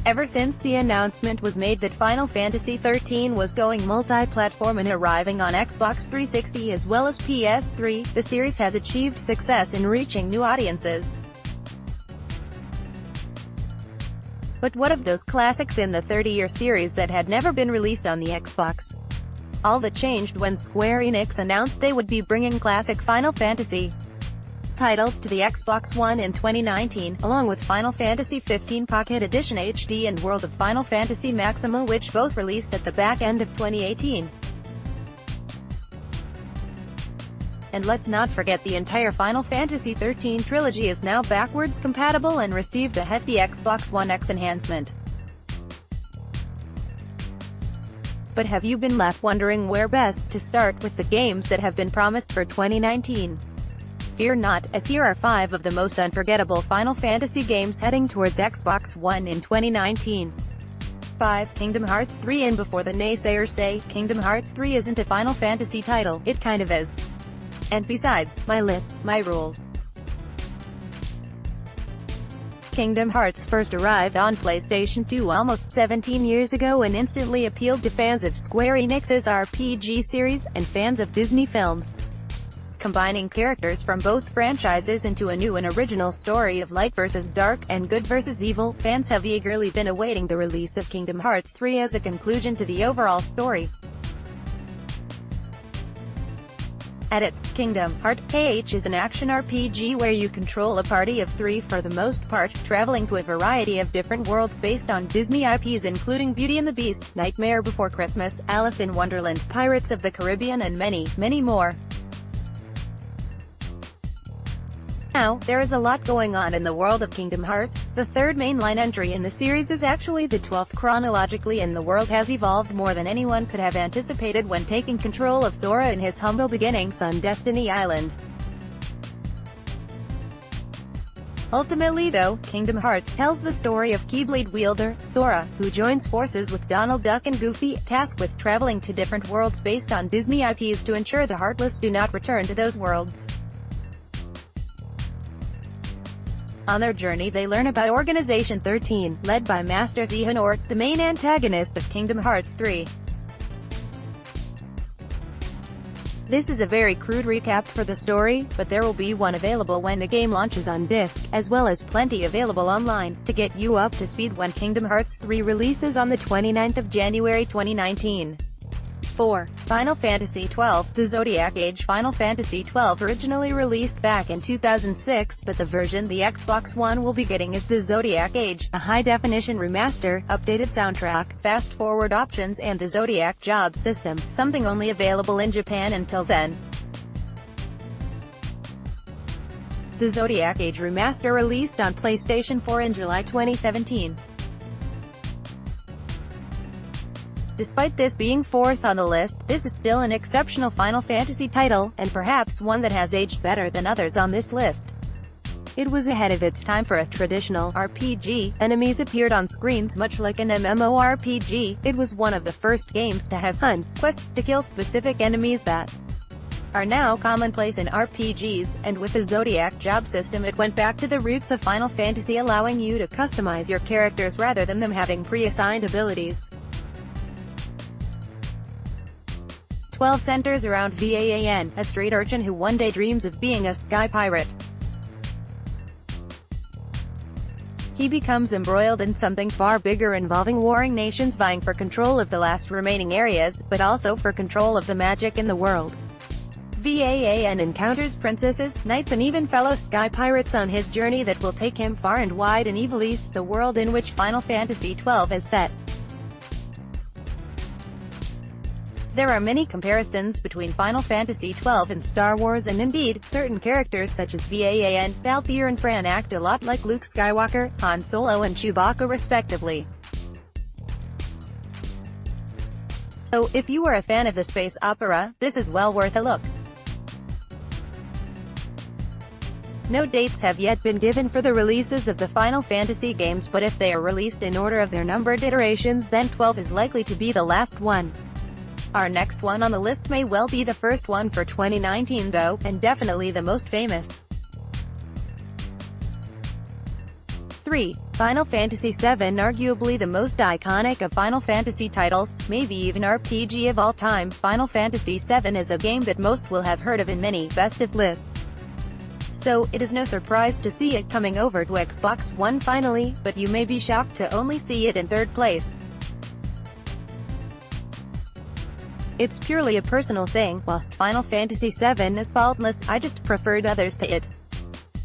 Ever since the announcement was made that Final Fantasy XIII was going multi-platform and arriving on Xbox 360 as well as PS3, the series has achieved success in reaching new audiences. But what of those classics in the 30-year series that had never been released on the Xbox? All that changed when Square Enix announced they would be bringing classic Final Fantasy titles to the Xbox One in 2019, along with Final Fantasy XV Pocket Edition HD and World of Final Fantasy MAXIMA, which both released at the back end of 2018. And let's not forget the entire Final Fantasy XIII trilogy is now backwards compatible and received a hefty Xbox One X enhancement. But have you been left wondering where best to start with the games that have been promised for 2019? Fear not, as here are 5 of the most unforgettable Final Fantasy games heading towards Xbox One in 2019. 5. Kingdom Hearts 3. And before the naysayers say, Kingdom Hearts 3 isn't a Final Fantasy title, it kind of is. And besides, my list, my rules. Kingdom Hearts first arrived on PlayStation 2 almost 17 years ago and instantly appealed to fans of Square Enix's RPG series, and fans of Disney films. Combining characters from both franchises into a new and original story of light versus dark, and good versus evil, fans have eagerly been awaiting the release of Kingdom Hearts 3 as a conclusion to the overall story. At its Kingdom Hearts is an action RPG where you control a party of 3 for the most part, traveling to a variety of different worlds based on Disney IPs including Beauty and the Beast, Nightmare Before Christmas, Alice in Wonderland, Pirates of the Caribbean and many, many more. Now, there is a lot going on in the world of Kingdom Hearts. The third mainline entry in the series is actually the 12th chronologically, and the world has evolved more than anyone could have anticipated when taking control of Sora in his humble beginnings on Destiny Island. Ultimately though, Kingdom Hearts tells the story of Keyblade wielder, Sora, who joins forces with Donald Duck and Goofy, tasked with traveling to different worlds based on Disney IPs to ensure the Heartless do not return to those worlds. On their journey they learn about Organization 13, led by Master Xehanort, the main antagonist of Kingdom Hearts 3. This is a very crude recap for the story, but there will be one available when the game launches on disc, as well as plenty available online, to get you up to speed when Kingdom Hearts 3 releases on the 29th of January 2019. 4. Final Fantasy XII. The Zodiac Age. Final Fantasy XII originally released back in 2006, but the version the Xbox One will be getting is the Zodiac Age, a high-definition remaster, updated soundtrack, fast-forward options and the Zodiac job system, something only available in Japan until then. The Zodiac Age remaster released on PlayStation 4 in July 2017. Despite this being 4th on the list, this is still an exceptional Final Fantasy title, and perhaps one that has aged better than others on this list. It was ahead of its time for a traditional RPG. Enemies appeared on screens much like an MMORPG. It was one of the first games to have hunts, quests to kill specific enemies that are now commonplace in RPGs, and with the Zodiac job system it went back to the roots of Final Fantasy, allowing you to customize your characters rather than them having pre-assigned abilities. 12 centers around Vaan, a street urchin who one day dreams of being a sky pirate. He becomes embroiled in something far bigger involving warring nations vying for control of the last remaining areas, but also for control of the magic in the world. Vaan encounters princesses, knights and even fellow sky pirates on his journey that will take him far and wide in Evilise, the world in which Final Fantasy XII is set. There are many comparisons between Final Fantasy XII and Star Wars, and indeed, certain characters such as Vaan, Balthier and Fran act a lot like Luke Skywalker, Han Solo and Chewbacca respectively. So, if you are a fan of the space opera, this is well worth a look. No dates have yet been given for the releases of the Final Fantasy games, but if they are released in order of their numbered iterations, then 12 is likely to be the last one. Our next one on the list may well be the first one for 2019 though, and definitely the most famous. 3. Final Fantasy VII, arguably the most iconic of Final Fantasy titles, maybe even RPG of all time. Final Fantasy VII is a game that most will have heard of in many best of lists. So, it is no surprise to see it coming over to Xbox One finally, but you may be shocked to only see it in third place. It's purely a personal thing. Whilst Final Fantasy VII is faultless, I just preferred others to it.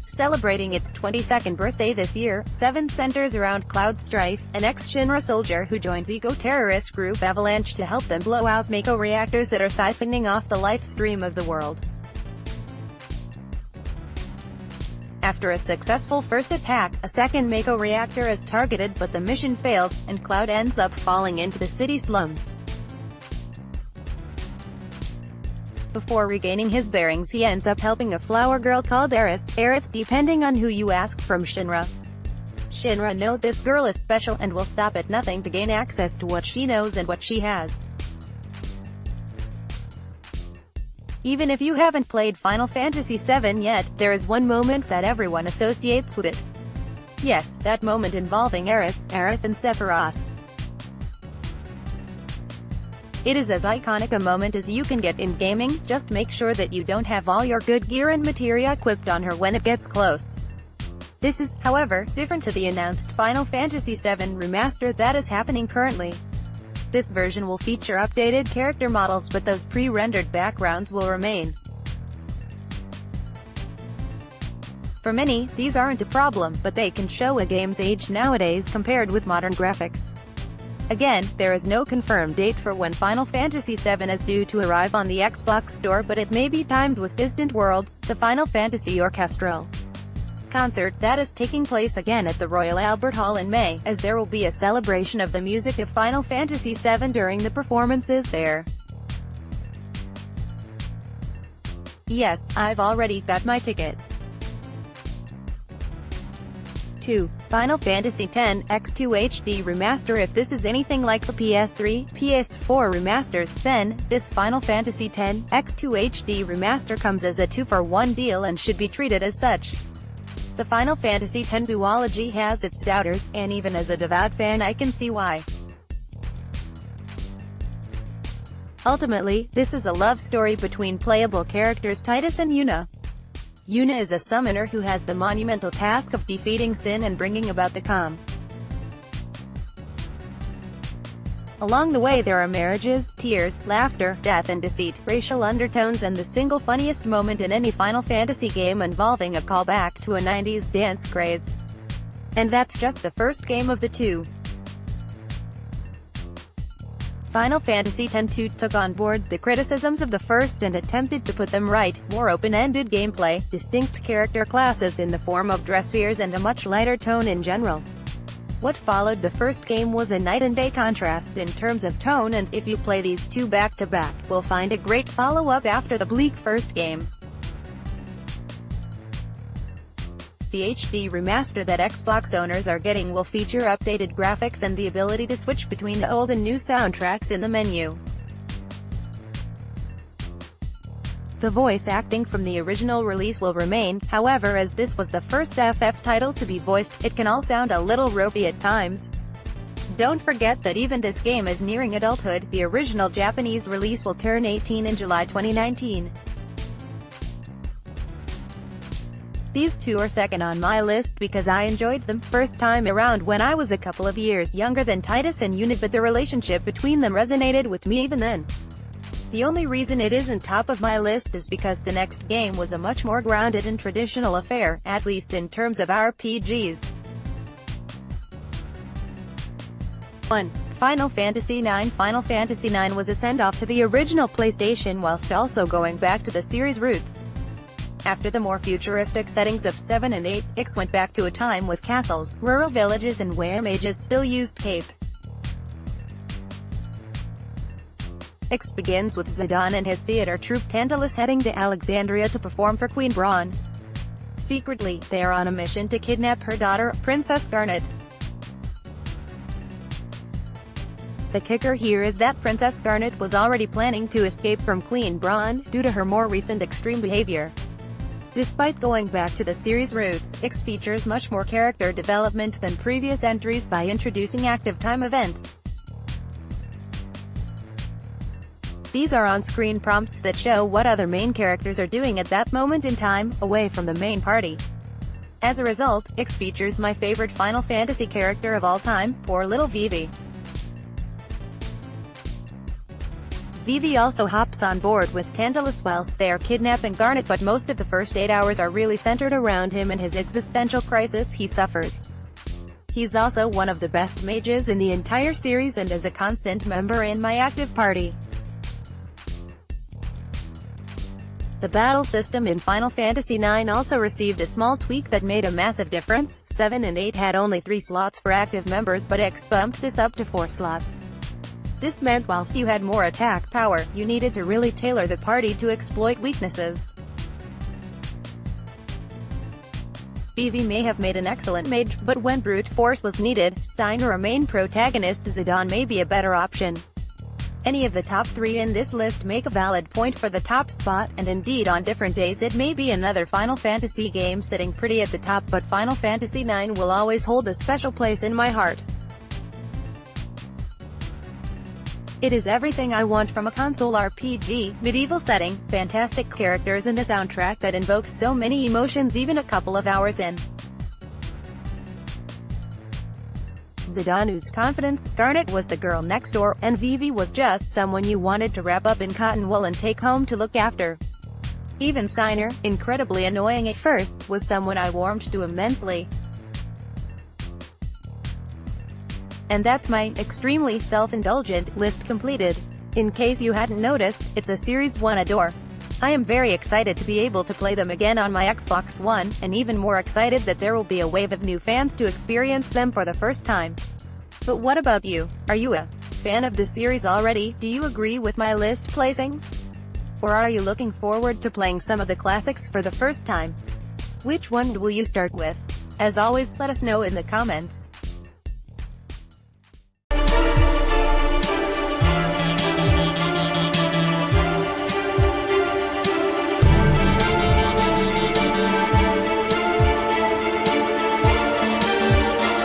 Celebrating its 22nd birthday this year, 7 centers around Cloud Strife, an ex-Shinra soldier who joins eco-terrorist group Avalanche to help them blow out Mako reactors that are siphoning off the life stream of the world. After a successful first attack, a second Mako reactor is targeted but the mission fails, and Cloud ends up falling into the city slums. Before regaining his bearings, he ends up helping a flower girl called Aerith, depending on who you ask from Shinra. Shinra know this girl is special, and will stop at nothing to gain access to what she knows and what she has. Even if you haven't played Final Fantasy VII yet, there is one moment that everyone associates with it. Yes, that moment involving Aerith and Sephiroth. It is as iconic a moment as you can get in gaming. Just make sure that you don't have all your good gear and materia equipped on her when it gets close. This is, however, different to the announced Final Fantasy VII Remaster that is happening currently. This version will feature updated character models, but those pre-rendered backgrounds will remain. For many, these aren't a problem, but they can show a game's age nowadays compared with modern graphics. Again, there is no confirmed date for when Final Fantasy VII is due to arrive on the Xbox Store, but it may be timed with Distant Worlds, the Final Fantasy Orchestral concert that is taking place again at the Royal Albert Hall in May, as there will be a celebration of the music of Final Fantasy VII during the performances there. Yes, I've already got my ticket. 2. Final Fantasy X X2 HD Remaster. If this is anything like the PS3, PS4 remasters, then this Final Fantasy X X2 HD Remaster comes as a 2-for-1 deal and should be treated as such. The Final Fantasy X duology has its doubters, and even as a devout fan I can see why. Ultimately, this is a love story between playable characters Titus and Yuna. Yuna is a summoner who has the monumental task of defeating Sin and bringing about the calm. Along the way there are marriages, tears, laughter, death and deceit, racial undertones, and the single funniest moment in any Final Fantasy game involving a callback to a 90s dance craze. And that's just the first game of the two. Final Fantasy X-2 took on board the criticisms of the first and attempted to put them right: more open-ended gameplay, distinct character classes in the form of dressspheres, and a much lighter tone in general. What followed the first game was a night-and-day contrast in terms of tone, and if you play these two back-to-back, we'll find a great follow-up after the bleak first game. The HD remaster that Xbox owners are getting will feature updated graphics and the ability to switch between the old and new soundtracks in the menu. The voice acting from the original release will remain, however, as this was the first FF title to be voiced, it can all sound a little ropey at times. Don't forget that even this game is nearing adulthood. The original Japanese release will turn 18 in July 2019. These two are second on my list because I enjoyed them first time around when I was a couple of years younger than Titus and Yuna, but the relationship between them resonated with me even then. The only reason it isn't top of my list is because the next game was a much more grounded and traditional affair, at least in terms of RPGs. 1. Final Fantasy IX. Final Fantasy IX was a send-off to the original PlayStation whilst also going back to the series' roots. After the more futuristic settings of 7 and 8, X went back to a time with castles, rural villages, and where mages still used capes. X begins with Zidane and his theater troupe Tantalus heading to Alexandria to perform for Queen Braun. Secretly, they are on a mission to kidnap her daughter, Princess Garnet. The kicker here is that Princess Garnet was already planning to escape from Queen Braun, due to her more recent extreme behavior. Despite going back to the series' roots, X features much more character development than previous entries by introducing active time events. These are on-screen prompts that show what other main characters are doing at that moment in time, away from the main party. As a result, X features my favorite Final Fantasy character of all time, poor little Vivi. Vivi also hops on board with Tantalus whilst they are kidnapping Garnet, but most of the first 8 hours are really centered around him and his existential crisis he suffers. He's also one of the best mages in the entire series and is a constant member in my active party. The battle system in Final Fantasy IX also received a small tweak that made a massive difference. 7 and 8 had only 3 slots for active members, but X bumped this up to 4 slots. This meant whilst you had more attack power, you needed to really tailor the party to exploit weaknesses. Vivi may have made an excellent mage, but when brute force was needed, Stein or a main protagonist Zidane may be a better option. Any of the top 3 in this list make a valid point for the top spot, and indeed on different days it may be another Final Fantasy game sitting pretty at the top, but Final Fantasy IX will always hold a special place in my heart. It is everything I want from a console RPG, medieval setting, fantastic characters and a soundtrack that invokes so many emotions even a couple of hours in. Zidane's confidence, Garnet was the girl next door, and Vivi was just someone you wanted to wrap up in cotton wool and take home to look after. Even Steiner, incredibly annoying at first, was someone I warmed to immensely. And that's my extremely self-indulgent list completed. In case you hadn't noticed, it's a Series 1 adore. I am very excited to be able to play them again on my Xbox One, and even more excited that there will be a wave of new fans to experience them for the first time. But what about you? Are you a fan of the series already? Do you agree with my list placings? Or are you looking forward to playing some of the classics for the first time? Which one will you start with? As always, let us know in the comments.